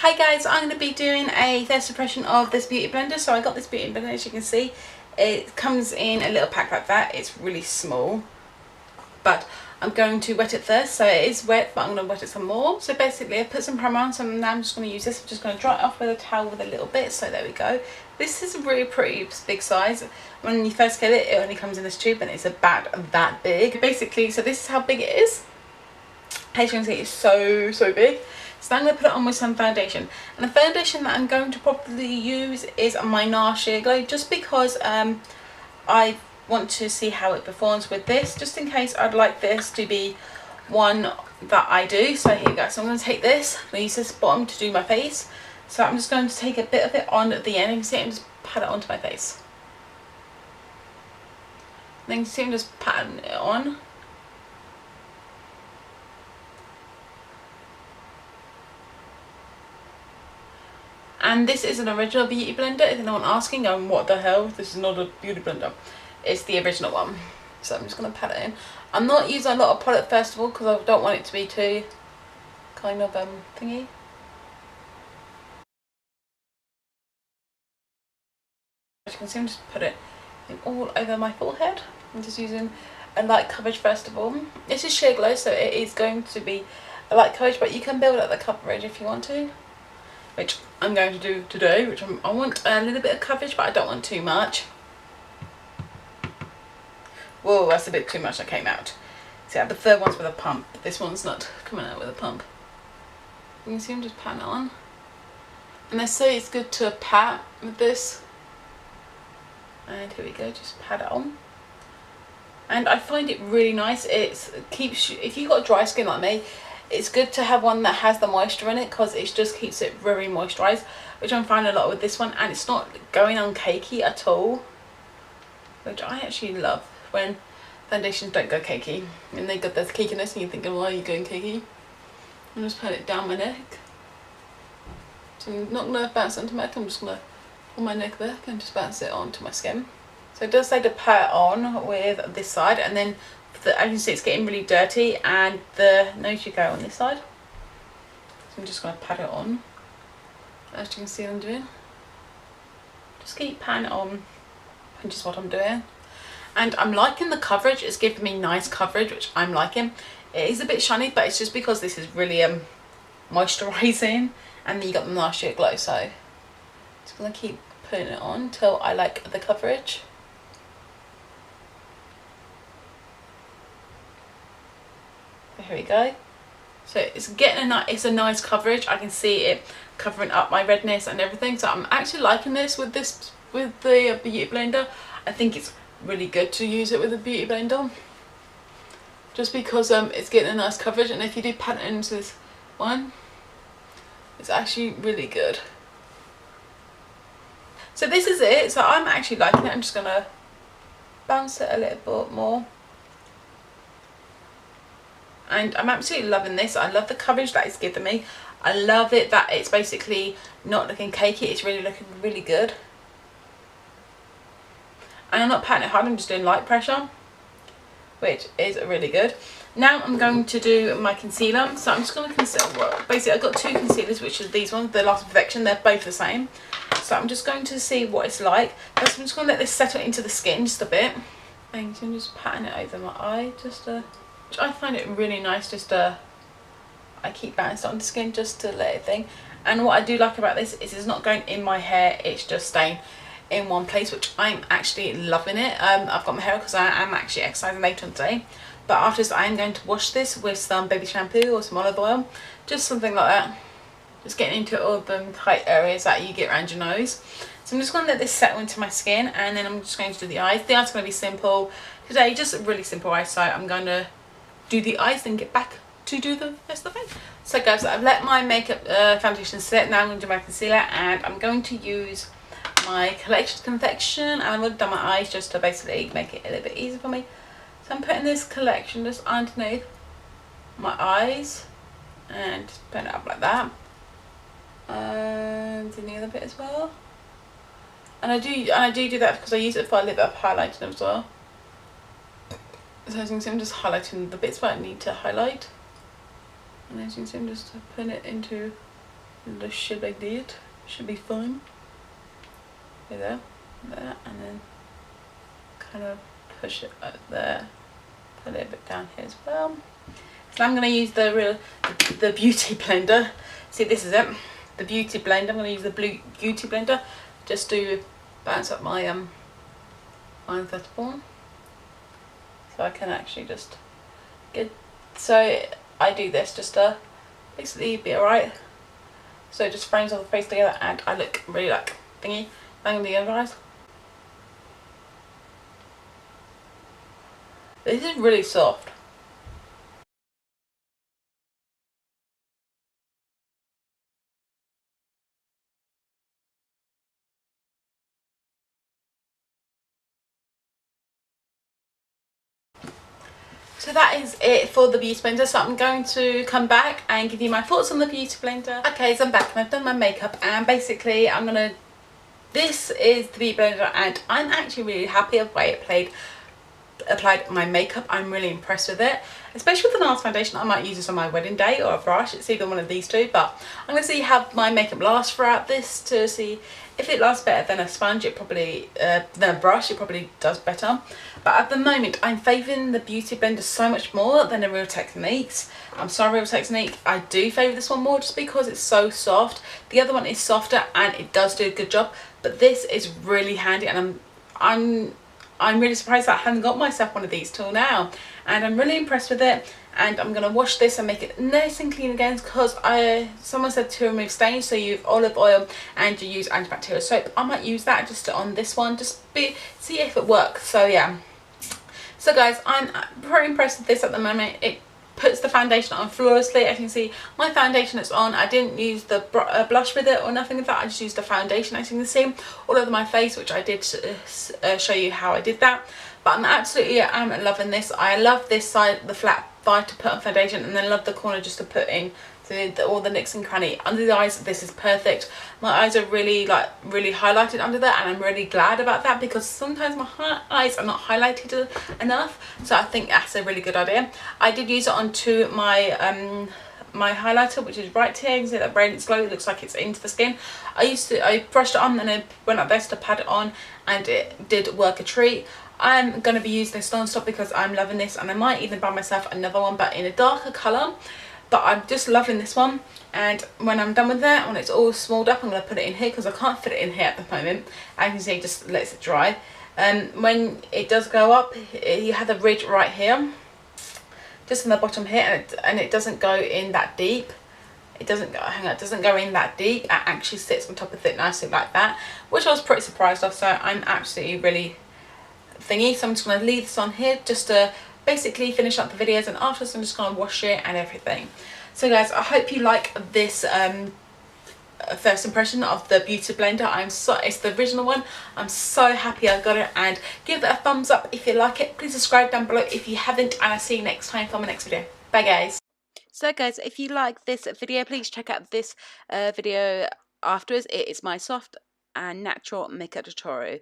Hi guys, I'm going to be doing a thirst impression of this beauty blender. So I got this beauty blender, as you can see. It comes in a little pack like that. It's really small, but I'm going to wet it first. So it is wet, but I'm going to wet it some more. So basically I put some primer on, so now I'm just going to use this. I'm just going to dry it off with a towel with a little bit. So there we go. This is a really pretty big size. When you first get it, it only comes in this tube and it's about that big. Basically, so this is how big it is. As you can see, it's so big. So I'm going to put it on with some foundation, and the foundation that I'm going to probably use is my NARS Sheer Glow, just because I want to see how it performs with this, just in case I'd like this to be one that I do. So here we go. So I'm going to take this, I'm going to use this bottom to do my face. So I'm just going to take a bit of it on at the end. You can see I'm just pat it onto my face. Then you can see I'm just patting it on. And this is an original beauty blender. If anyone asking, what the hell? This is not a beauty blender. It's the original one. So I'm just going to pat it in. I'm not using a lot of product first of all, because I don't want it to be too kind of thingy. As you can see, I'm just put it in all over my forehead. I'm just using a light coverage first of all. This is Sheer Glow, so it is going to be a light coverage, but you can build up the coverage if you want to, which I'm going to do today, which I want a little bit of coverage, but I don't want too much. Whoa, that's a bit too much that came out. See, the third one's with a pump, but this one's not coming out with a pump. You can see I'm just patting it on. And they say it's good to pat with this. And here we go, just pat it on. And I find it really nice. It keeps you, if you've got dry skin like me, it's good to have one that has the moisture in it, because it just keeps it very moisturised, which I'm finding a lot with this one, and it's not going on cakey at all, which I actually love when foundations don't go cakey. And they got this cakiness and you're thinking, why are you going cakey? I'm just putting it down my neck. So I'm not going to bounce it onto my neck, I'm just going to pull my neck back and just bounce it onto my skin. So it does say to pat it on with this side, and then as you can see, it's getting really dirty, and the nose you go on this side. So I'm just going to pat it on. As you can see I'm doing. Just keep patting it on, and just what I'm doing. And I'm liking the coverage. It's giving me nice coverage, which I'm liking. It is a bit shiny, but it's just because this is really moisturising, and then you got the NARS Sheer Glow. So just going to keep putting it on till I like the coverage. Here we go. So it's getting it's a nice coverage. I can see it covering up my redness and everything. So I'm actually liking this with the beauty blender. I think it's really good to use it with a beauty blender, just because it's getting a nice coverage. And if you do pat it into this one, it's actually really good. So this is it. So I'm actually liking it. I'm just gonna bounce it a little bit more. And I'm absolutely loving this. I love the coverage that it's giving me. I love it that it's basically not looking cakey. It's really looking really good. And I'm not patting it hard, I'm just doing light pressure, which is really good. Now I'm going to do my concealer. So I'm just going to conceal. Well, basically I've got two concealers, which are these ones, the Last Perfection. They're both the same. So I'm just going to see what it's like. First I'm just going to let this settle into the skin just a bit. And I'm just patting it over my eye, just I find it really nice, just I keep bouncing on the skin just to let it thing. And what I do like about this is it's not going in my hair, it's just staying in one place, which I'm actually loving it. I've got my hair because I am actually exercising later on today, but after this I am going to wash this with some baby shampoo or some olive oil, just something like that, just getting into all the tight areas that you get around your nose. So I'm just going to let this settle into my skin, and then I'm just going to do the eyes. The eyes are going to be simple today, just really simple eyes. So I'm going to do the eyes, then get back to do the rest of the face. So guys, I've let my makeup foundation set. Now I'm going to do my concealer, and I'm going to use my Collection confection, and I've already done my eyes just to basically make it a little bit easier for me. So I'm putting this collection just underneath my eyes and just putting it up like that, and in the other bit as well. And I do that because I use it for a little bit of highlighting as well. So as you can see, I'm just highlighting the bits where I need to highlight. And as you can see, I'm just putting it into the shape like that should be fine. There, there, and then kind of push it up there, put a little bit down here as well. So I'm going to use the beauty blender. See, this is it, the beauty blender. I'm going to use the blue beauty blender just to bounce up my 134, so I can actually just get. So I do this just to basically be alright. So it just frames all the face together, and I look really like thingy. Bang the other eyes. This is really soft. So that is it for the beauty blender. So I'm going to come back and give you my thoughts on the beauty blender. Okay, so I'm back and I've done my makeup, and basically this is the beauty blender, and I'm actually really happy with the way it applied my makeup. I'm really impressed with it, especially with the NARS foundation. I might use this on my wedding day or a brush. It's either one of these two, but I'm going to see how my makeup lasts throughout this to see if it lasts better than a sponge. It probably than a brush, it probably does better. But at the moment I'm favouring the beauty blender so much more than the Real Techniques. I'm sorry, Real Technique, I do favour this one more just because it's so soft. The other one is softer and it does do a good job, but this is really handy, and I'm really surprised that I haven't got myself one of these till now, and I'm really impressed with it. And I'm going to wash this and make it nice and clean again, because someone said to remove stains, so you use olive oil and you use antibacterial soap. I might use that just on this one, see if it works. So yeah, so guys, I'm pretty impressed with this at the moment. It puts the foundation on flawlessly. As you can see, my foundation is on. I didn't use the blush with it or nothing like that. I just used the foundation, as you can see, all over my face, which I did show you how I did that. But I'm loving this. I love this side, the flat side to put on foundation, and then love the corner just to put in all the nicks and cranny. Under the eyes, this is perfect. My eyes are really highlighted under that, and I'm really glad about that, because sometimes my eyes are not highlighted enough. So I think that's a really good idea. I did use it onto my my highlighter, which is right here. You can see that brilliant glow. It looks like it's into the skin. I brushed it on and I went up there to pat it on, and it did work a treat. I'm going to be using this non-stop because I'm loving this, and I might even buy myself another one, but in a darker colour. But I'm just loving this one, and when I'm done with that, when it's all smalled up, I'm going to put it in here because I can't fit it in here at the moment. As you can see, it just lets it dry. When it does go up, you have the ridge right here, just on the bottom here, and it doesn't go in that deep. It doesn't go in that deep. It actually sits on top of it nicely like that, which I was pretty surprised of. So I'm absolutely really thingy. So I'm just going to leave this on here just to basically finish up the videos, and afterwards I'm just going to wash it and everything. So guys, I hope you like this first impression of the beauty blender. It's the original one. I'm so happy I got it, and give it a thumbs up if you like it. Please subscribe down below if you haven't, and I'll see you next time for my next video. Bye guys. So guys, if you like this video, please check out this video afterwards. It is my soft and natural makeup tutorial.